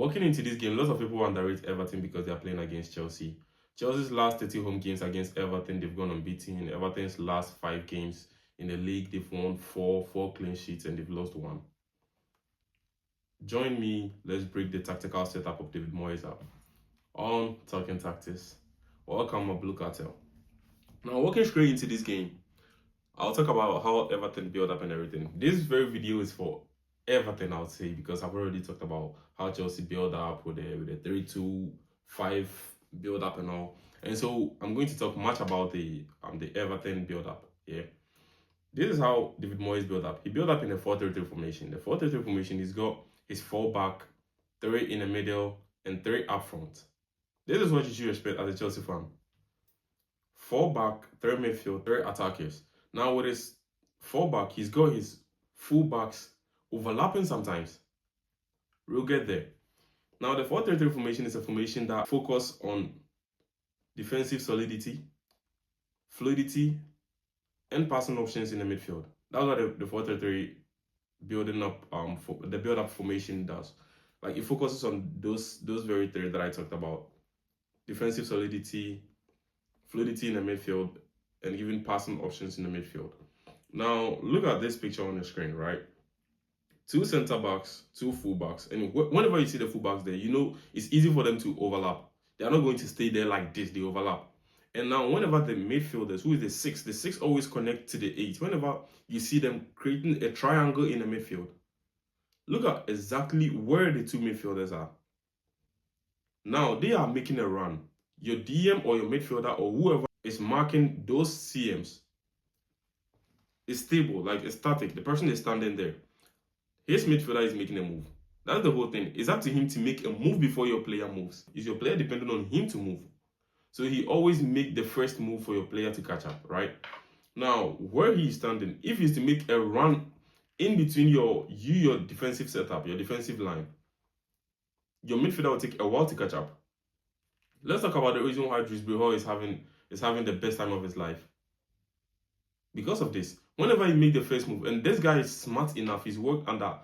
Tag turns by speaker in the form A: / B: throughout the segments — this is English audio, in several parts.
A: Walking into this game, lots of people underrate Everton because they are playing against Chelsea. Chelsea's last 30 home games against Everton, they've gone unbeaten. Everton's last 5 games in the league, they've won four clean sheets, and they've lost 1. Join me, let's break the tactical setup of David Moyes up. On Talking Tactics. Welcome, my Blue Cartel. Now, walking straight into this game, I'll talk about how Everton build up and everything. This very video is for Everton, I would say, because I've already talked about how Chelsea build up with the 3-2-5 build up and all. And so I'm going to talk much about the Everton build up. Yeah. This is how David Moyes built up. He built up in a 4-3-3 formation. The 4-3-3 formation, he's got his 4 back, 3 in the middle, and 3 up front. This is what you should expect as a Chelsea fan. 4 back, 3 midfield, 3 attackers. Now with his 4 back, he's got his full backs overlapping sometimes. We'll get there. Now the 4-3-3 formation is a formation that focuses on defensive solidity, fluidity, and passing options in the midfield. That's what the 4-3-3 building up the build-up formation does. Like, it focuses on those very 3 that I talked about: defensive solidity, fluidity in the midfield, and even passing options in the midfield. Now, look at this picture on the screen, right? 2 center backs, 2 full backs, and whenever you see the full backs there, you know it's easy for them to overlap. They are not going to stay there like this; they overlap. And now, whenever the midfielders, who is the 6 always connect to the 8. Whenever you see them creating a triangle in the midfield, look at exactly where the 2 midfielders are. Now, they are making a run. Your DM or your midfielder or whoever is marking those CMs is stable, like it's static. The person is standing there. His midfielder is making a move. That's the whole thing. It's up to him to make a move before your player moves. Is your player dependent on him to move? So he always make the first move for your player to catch up, right? Now, where he is standing, if he's to make a run in between your defensive setup, your defensive line, your midfielder will take a while to catch up. Let's talk about the reason why Drisbury Hall is having the best time of his life. Because of this, whenever he make the first move, and this guy is smart enough, he's worked under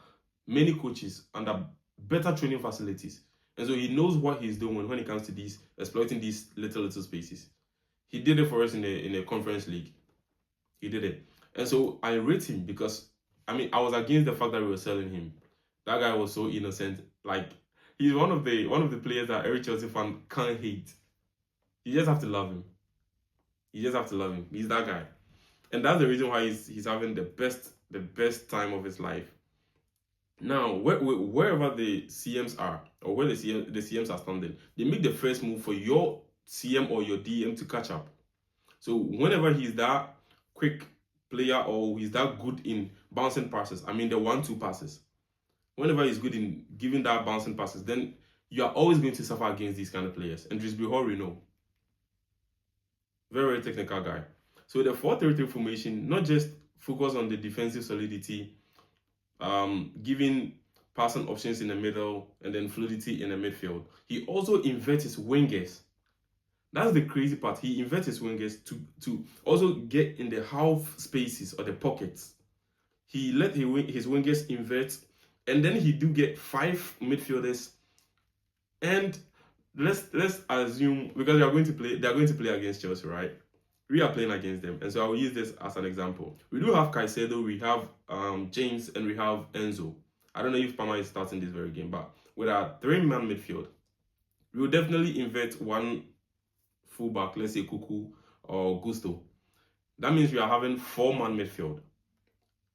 A: many coaches, under better training facilities, and so he knows what he's doing when it comes to these exploiting these little spaces. He did it for us in a conference league. He did it, and so I rate him because I was against the fact that we were selling him. That guy was so innocent. Like, he's one of the players that every Chelsea fan can't hate. You just have to love him. You just have to love him. He's that guy. And that's the reason why he's having the best time of his life. Now, wherever the CMs are, or where the CMs are standing, they make the first move for your CM or your DM to catch up. So whenever he's that quick player or he's that good in bouncing passes, the 1-2 passes, whenever he's good in giving that bouncing passes, then you are always going to suffer against these kind of players. And Drisbury Hall, we know. Very, very technical guy. So the 4-3-3 formation not just focus on the defensive solidity, giving passing options in the middle, and then fluidity in the midfield. He also inverts his wingers. That's the crazy part. He inverts his wingers to also get in the half spaces or the pockets. He let his wingers invert, and then he do get 5 midfielders. And let's assume, because they're going to play against Chelsea, right? We are playing against them, and so I will use this as an example. We do have Caicedo, we have James, and we have Enzo. I don't know if Palmer is starting this very game, but with our 3-man midfield, we will definitely invert 1 fullback, let's say Kuku or Gusto. That means we are having 4-man midfield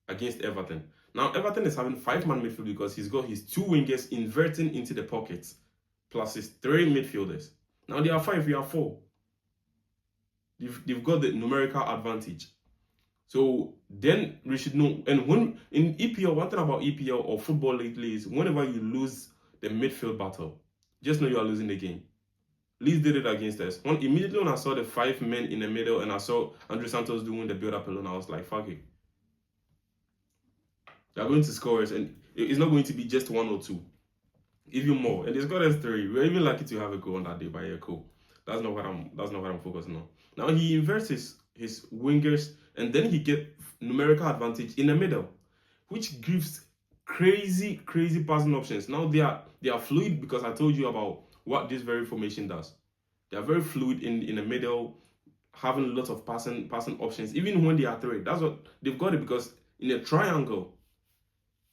A: against Everton. Now, Everton is having 5-man midfield because he's got his 2 wingers inverting into the pockets, plus his 3 midfielders. Now, they are 5, we are 4. They've got the numerical advantage. So then we should know. And when in EPL, one thing about EPL or football lately is whenever you lose the midfield battle, just know you are losing the game. Leeds did it against us. Immediately when I saw the 5 men in the middle and I saw Andre Santos doing the build-up alone, I was like, fuck it. They're going to score us, and it's not going to be just 1 or 2. Even more. And they scored us 3. We're even lucky to have a goal on that day, but yeah, cool. That's not what I'm focusing on. Now he inverts his wingers, and then he gets numerical advantage in the middle, which gives crazy passing options. Now they are fluid because I told you about what this very formation does. They are very fluid in the middle, having lots of passing options. Even when they are three, that's what they've got it because in a triangle,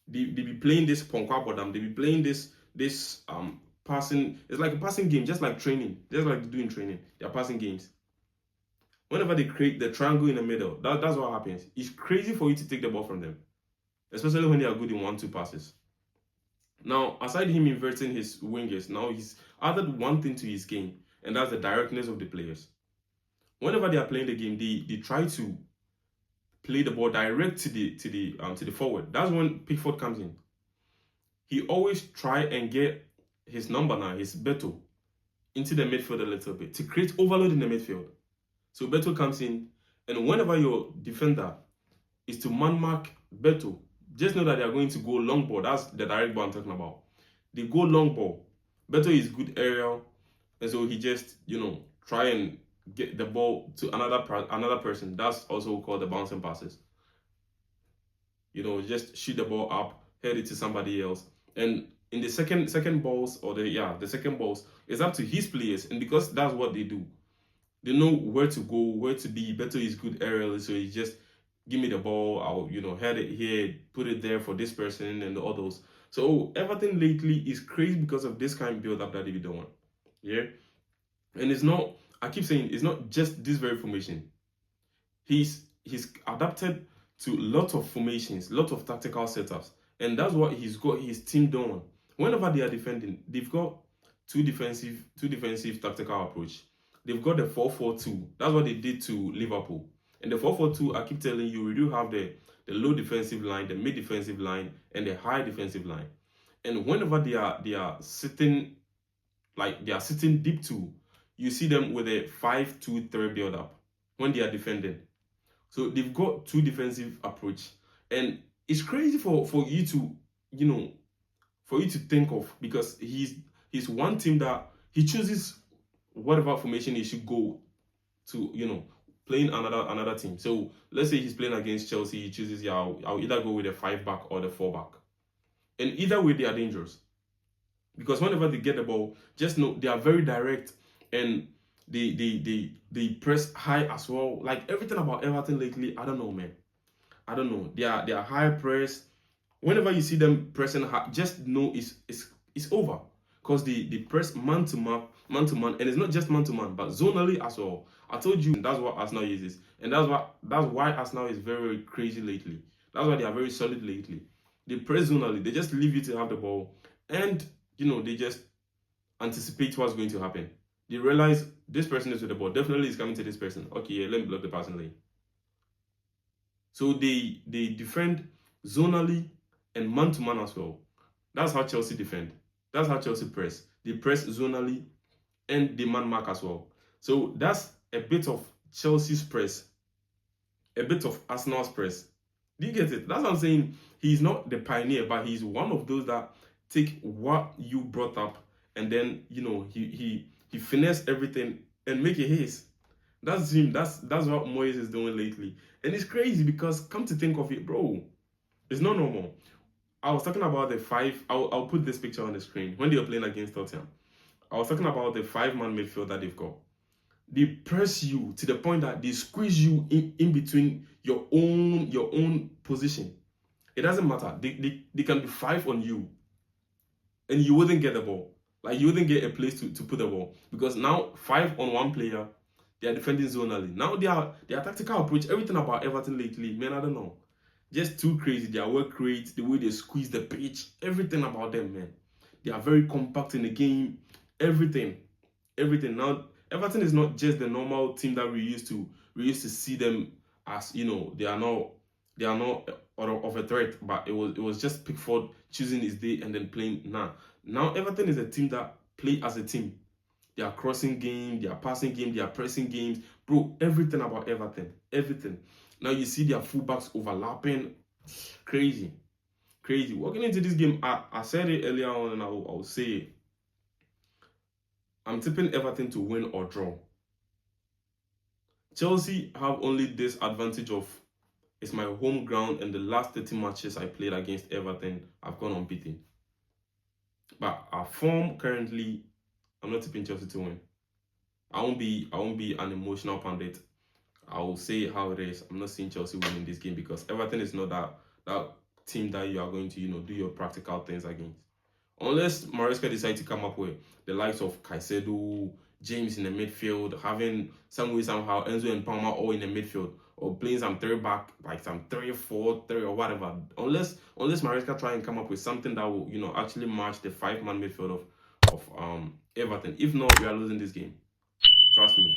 A: they be playing this Ponkwa Bodam, they be playing this passing. It's like a passing game, just like training, just like doing training. They're passing games. Whenever they create the triangle in the middle, that's what happens. It's crazy for you to take the ball from them, especially when they are good in 1-2 passes. Now, aside him inverting his wingers, now he's added one thing to his game, and that's the directness of the players. Whenever they are playing the game, they try to play the ball direct to the forward. That's when Pickford comes in. He always try and get his number now, his Beto, into the midfield a little bit to create overload in the midfield. So Beto comes in, and whenever your defender is to man mark Beto, just know that they are going to go long ball. That's the direct ball I'm talking about. They go long ball. Beto is good aerial, and so he just try and get the ball to another person. That's also called the bouncing passes. Just shoot the ball up, head it to somebody else, and in the second balls or the second balls, it's up to his players, and because that's what they do. They know where to go, where to be. Beto is good aerial, so he just give me the ball. I'll head it here, put it there for this person and the others. So Everton lately is crazy because of this kind of build up that they've done. Yeah, and it's not. I keep saying it's not just this very formation. He's adapted to lots of formations, lots of tactical setups, and that's what he's got his team doing. Whenever they are defending, they've got two defensive tactical approach. They've got the 4-4-2. That's what they did to Liverpool. And the 4-4-2, I keep telling you, we do have the low defensive line, the mid defensive line, and the high defensive line. And whenever they are sitting deep two, you see them with a 5-2-3 build up when they are defending. So they've got two defensive approach, and it's crazy for you to think of, because he's one team that he chooses whatever formation he should go to, playing another team. So let's say he's playing against Chelsea, he chooses, I'll either go with a 5-back or the 4-back. And either way, they are dangerous. Because whenever they get the ball, just know they are very direct, and they press high as well. Like everything about Everton lately, I don't know, man. I don't know. They are high press. Whenever you see them pressing high, just know it's over. Because they press man to man, and it's not just man to man, but zonally as well. I told you that's what Arsenal uses, and that's why Arsenal is very, very crazy lately. That's why they are very solid lately. They press zonally. They just leave you to have the ball, and they just anticipate what's going to happen. They realize this person is with the ball. Definitely is coming to this person. Okay, yeah, let me block the passing lane. So they defend zonally and man to man as well. That's how Chelsea defend. That's how Chelsea press. They press zonally and they man mark as well. So that's a bit of Chelsea's press, a bit of Arsenal's press. Do you get it? That's what I'm saying. He's not the pioneer, but he's one of those that take what you brought up and then he finesse everything and make it his. That's him. That's what Moyes is doing lately, and it's crazy because come to think of it, bro, it's not normal. I was talking about the five. I'll put this picture on the screen when they were playing against Tottenham. I was talking about the 5-man midfield that they've got. They press you to the point that they squeeze you in between your own position. It doesn't matter. They can be 5 on you, and you wouldn't get the ball. Like you wouldn't get a place to put the ball because now 5 on one player, they are defending zonally. Now their tactical approach, everything about Everton lately, man, I don't know. Just too crazy. Their work rate, the way they squeeze the pitch, everything about them, man. They are very compact in the game. Everything. Now, Everton is not just the normal team that we used to see them as, they are not of a threat, but it was just Pickford choosing his day and then playing. Now Everton is a team that play as a team. They are crossing game, they are passing game, they are pressing games. Bro, everything about Everton. Everything. Now you see their fullbacks overlapping. Crazy. Walking into this game, I said it earlier on and I'll say it. I'm tipping Everton to win or draw. Chelsea have only this advantage of It's my home ground, and the last 30 matches I played against Everton, I've gone unbeaten. But our form currently, I'm not tipping Chelsea to win. I won't be an emotional pundit. I will say how it is. I'm not seeing Chelsea winning this game because Everton is not that team that you are going to do your practical things against. Unless Maresca decides to come up with the likes of Caicedo, James in the midfield, having some way somehow Enzo and Palmer all in the midfield, or playing some three back, like some 3-4-3 or whatever. Unless Maresca try and come up with something that will actually match the 5-man midfield of Everton. If not, we are losing this game. Trust me.